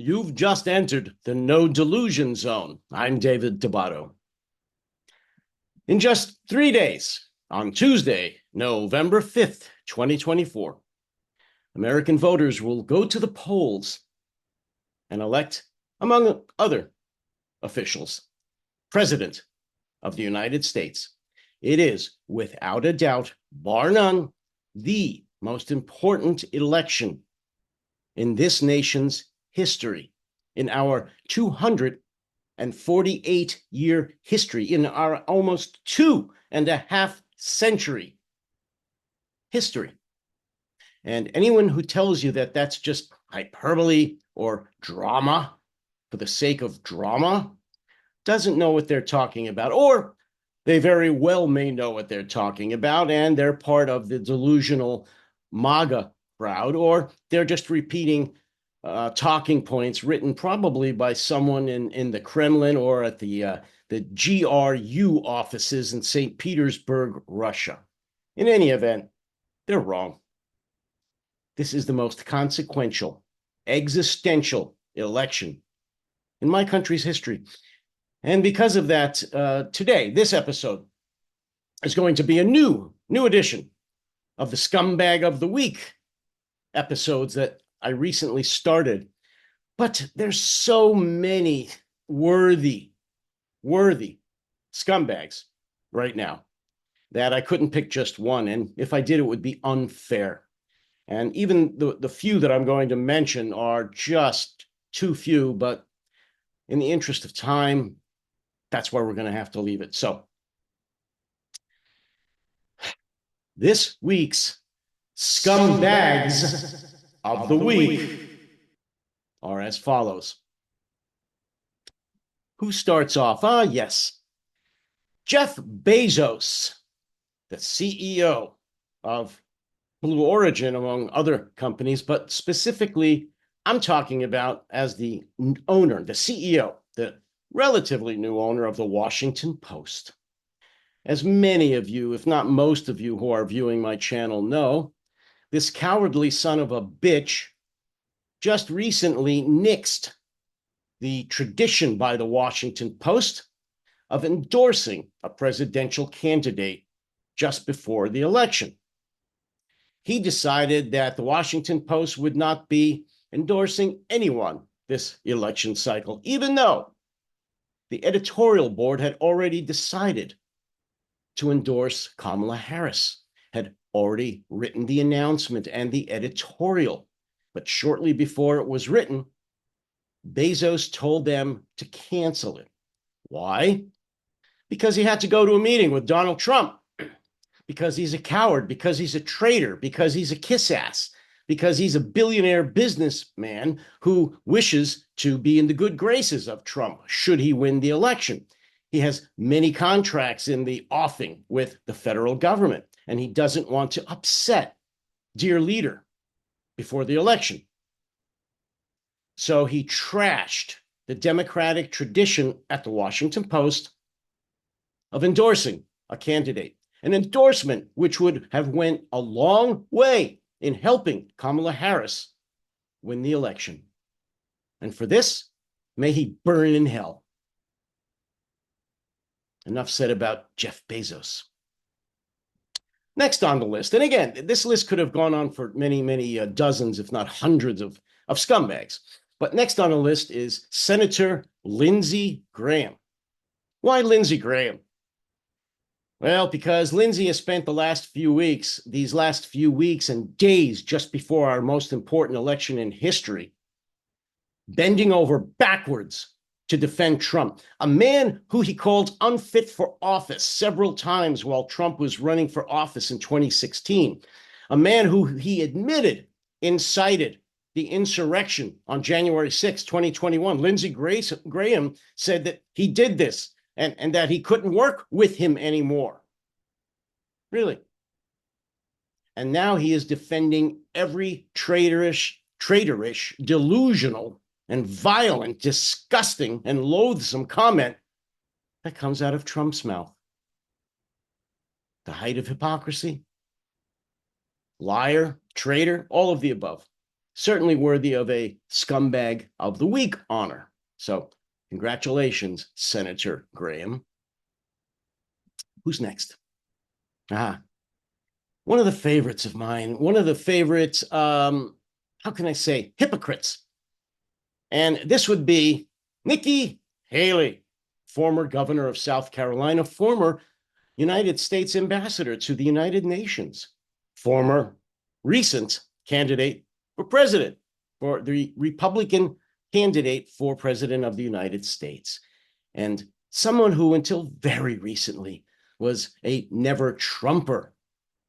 You've just entered the no delusion zone. I'm David Debato. In just 3 days, on Tuesday, November 5th, 2024, American voters will go to the polls and elect, among other officials, President of the United States. It is, without a doubt, bar none, the most important election in this nation's history, in our 248-year history, in our almost 2.5 century history. And anyone who tells you that that's just hyperbole or drama for the sake of drama doesn't know what they're talking about, or they very well may know what they're talking about, and they're part of the delusional MAGA crowd, or they're just repeating talking points written probably by someone in the Kremlin or at the GRU offices in St. Petersburg, Russia. In any event, they're wrong. This is the most consequential, existential election in my country's history. And because of that, today, this episode is going to be a new edition of the Scumbag of the Week episodes that I recently started. But there's so many worthy scumbags right now that I couldn't pick just one. And if I did, it would be unfair. And even the few that I'm going to mention are just too few, but in the interest of time, that's where we're going to have to leave it. So this week's Scumbags of the Week are as follows. Who starts off? Yes. Jeff Bezos, the CEO of Blue Origin, among other companies, but specifically, I'm talking about as the owner, the CEO, the relatively new owner of the Washington Post. As many of you, if not most of you who are viewing my channel know, this cowardly son of a bitch just recently nixed the tradition by the Washington Post of endorsing a presidential candidate just before the election. He decided that the Washington Post would not be endorsing anyone this election cycle, even though the editorial board had already decided to endorse Kamala Harris, had already written the announcement and the editorial. But shortly before it was written, Bezos told them to cancel it. Why? Because he had to go to a meeting with Donald Trump, because he's a coward, because he's a traitor, because he's a kiss-ass, because he's a billionaire businessman who wishes to be in the good graces of Trump should he win the election. He has many contracts in the offing with the federal government, and he doesn't want to upset dear leader before the election. So he trashed the Democratic tradition at the Washington Post of endorsing a candidate, an endorsement which would have went a long way in helping Kamala Harris win the election. And for this, may he burn in hell. Enough said about Jeff Bezos. Next on the list, and again, this list could have gone on for many dozens, if not hundreds of scumbags. But next on the list is Senator Lindsey Graham. Why Lindsey Graham? Well, because Lindsey has spent these last few weeks and days just before our most important election in history, bending over backwards to defend Trump, a man who he called unfit for office several times while Trump was running for office in 2016, a man who he admitted incited the insurrection on January 6, 2021. Lindsey Graham said that he did this and that he couldn't work with him anymore. Really. And now he is defending every traitorish, delusional, and violent, disgusting, and loathsome comment that comes out of Trump's mouth. The height of hypocrisy, liar, traitor, all of the above. certainly worthy of a Scumbag of the Week honor. So congratulations, Senator Graham. Who's next? One of the favorites of mine, one of the favorites, how can I say, hypocrites. And this would be Nikki Haley, former governor of South Carolina, former United States ambassador to the United Nations, former recent candidate for president, for the Republican candidate for president of the United States, and someone who until very recently was a never Trumper,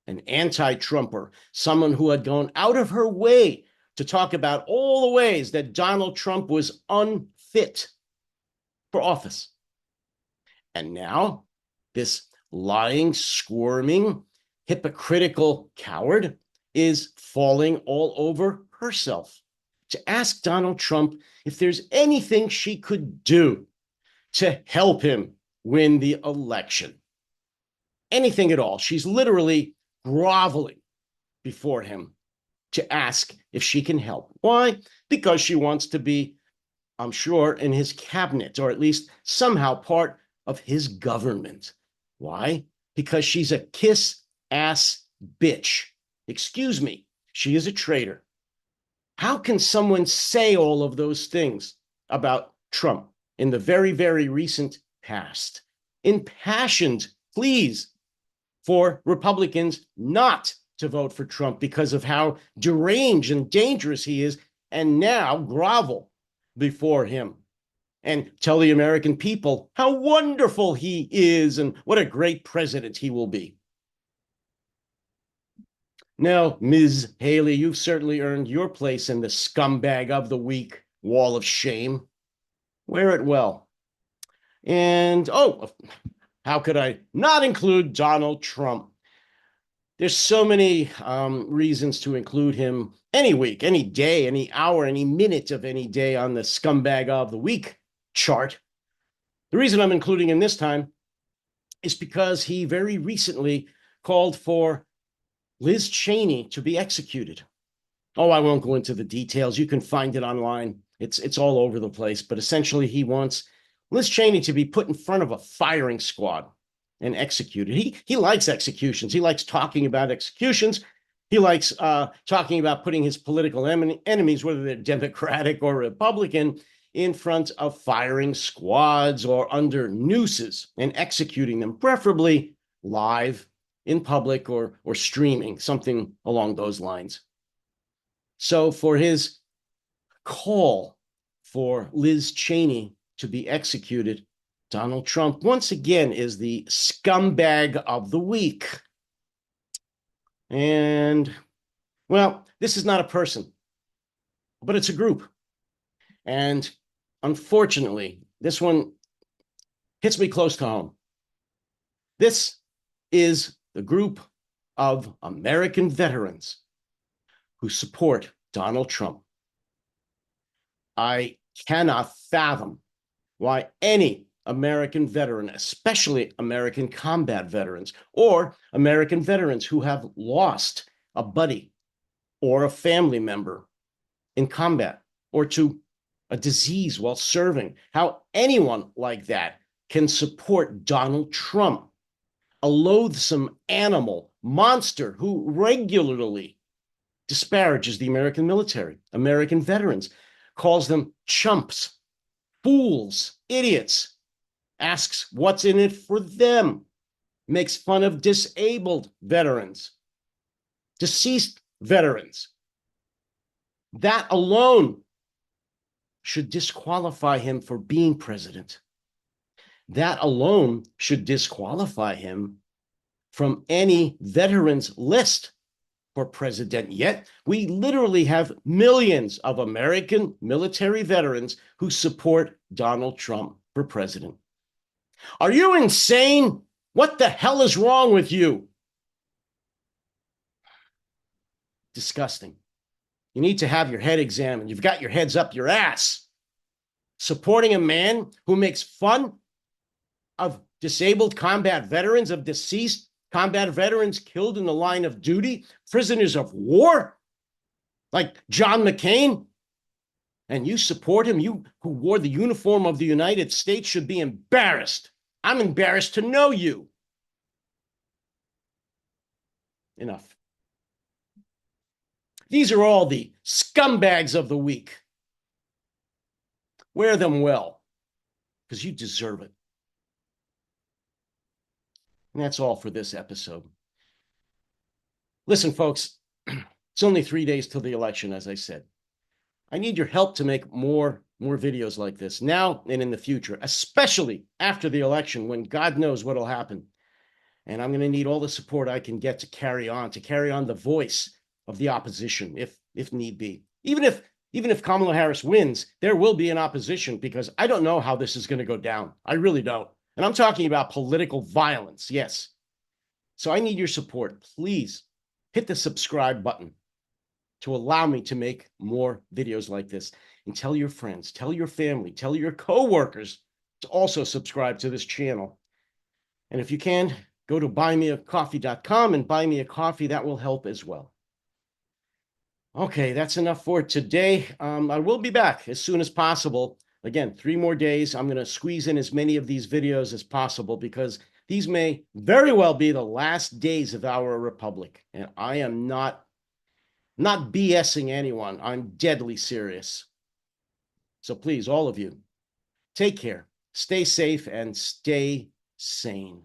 an anti-Trumper, someone who had gone out of her way to talk about all the ways that Donald Trump was unfit for office. And now this lying, squirming, hypocritical coward is falling all over herself to ask Donald Trump if there's anything she could do to help him win the election. Anything at all. She's literally groveling before him to ask if she can help. Why? Because she wants to be, I'm sure, in his cabinet, or at least somehow part of his government. Why? Because she's a kiss-ass bitch. Excuse me, she is a traitor. How can someone say all of those things about Trump in the very, very recent past? Impassioned pleas for Republicans not to vote for Trump because of how deranged and dangerous he is, and now grovel before him and tell the American people how wonderful he is and what a great president he will be. Now, Ms. Haley, you've certainly earned your place in the Scumbag of the Week wall of shame. Wear it well. And, how could I not include Donald Trump? There's so many reasons to include him any week, any day, any hour, any minute of any day on the Scumbag of the Week chart. The reason I'm including him this time is because he very recently called for Liz Cheney to be executed. Oh, I won't go into the details. You can find it online. It's all over the place. But essentially, he wants Liz Cheney to be put in front of a firing squad and executed. He likes executions. He likes talking about executions. He likes talking about putting his political enemies, whether they're Democratic or Republican, in front of firing squads or under nooses and executing them, preferably live in public or streaming, something along those lines. So for his call for Liz Cheney to be executed, Donald Trump once again is the Scumbag of the Week. And, well, this is not a person, but it's a group. And unfortunately, this one hits me close to home. This is the group of American veterans who support Donald Trump. I cannot fathom why any American veteran, especially American combat veterans, or American veterans who have lost a buddy or a family member in combat or to a disease while serving, how anyone like that can support Donald Trump, a loathsome animal, monster who regularly disparages the American military, American veterans, calls them chumps, fools, idiots, asks what's in it for them, makes fun of disabled veterans, deceased veterans. That alone should disqualify him for being president. That alone should disqualify him from any veterans list for president. Yet we literally have millions of American military veterans who support Donald Trump for president. Are you insane? What the hell is wrong with you? Disgusting. You need to have your head examined. You've got your heads up your ass. Supporting a man who makes fun of disabled combat veterans, of deceased combat veterans killed in the line of duty, prisoners of war. Like John McCain? And you support him? You who wore the uniform of the United States should be embarrassed. I'm embarrassed to know you. Enough. These are all the scumbags of the week. Wear them well, because you deserve it. And that's all for this episode. Listen, folks, it's only 3 days till the election, as I said. I need your help to make more videos like this now and in the future, especially after the election when God knows what'll happen. And I'm going to need all the support I can get to carry on the voice of the opposition if need be. Even if Kamala Harris wins, there will be an opposition because I don't know how this is going to go down. I really don't. And I'm talking about political violence, yes. So I need your support. Please hit the subscribe button to allow me to make more videos like this. And tell your friends, tell your family, tell your coworkers to also subscribe to this channel. And if you can, go to buymeacoffee.com and buy me a coffee. That will help as well. Okay, that's enough for today. I will be back as soon as possible. Again, 3 more days. I'm going to squeeze in as many of these videos as possible because these may very well be the last days of our republic. And I am not BSing anyone. I'm deadly serious. So please, all of you, take care, stay safe, and stay sane.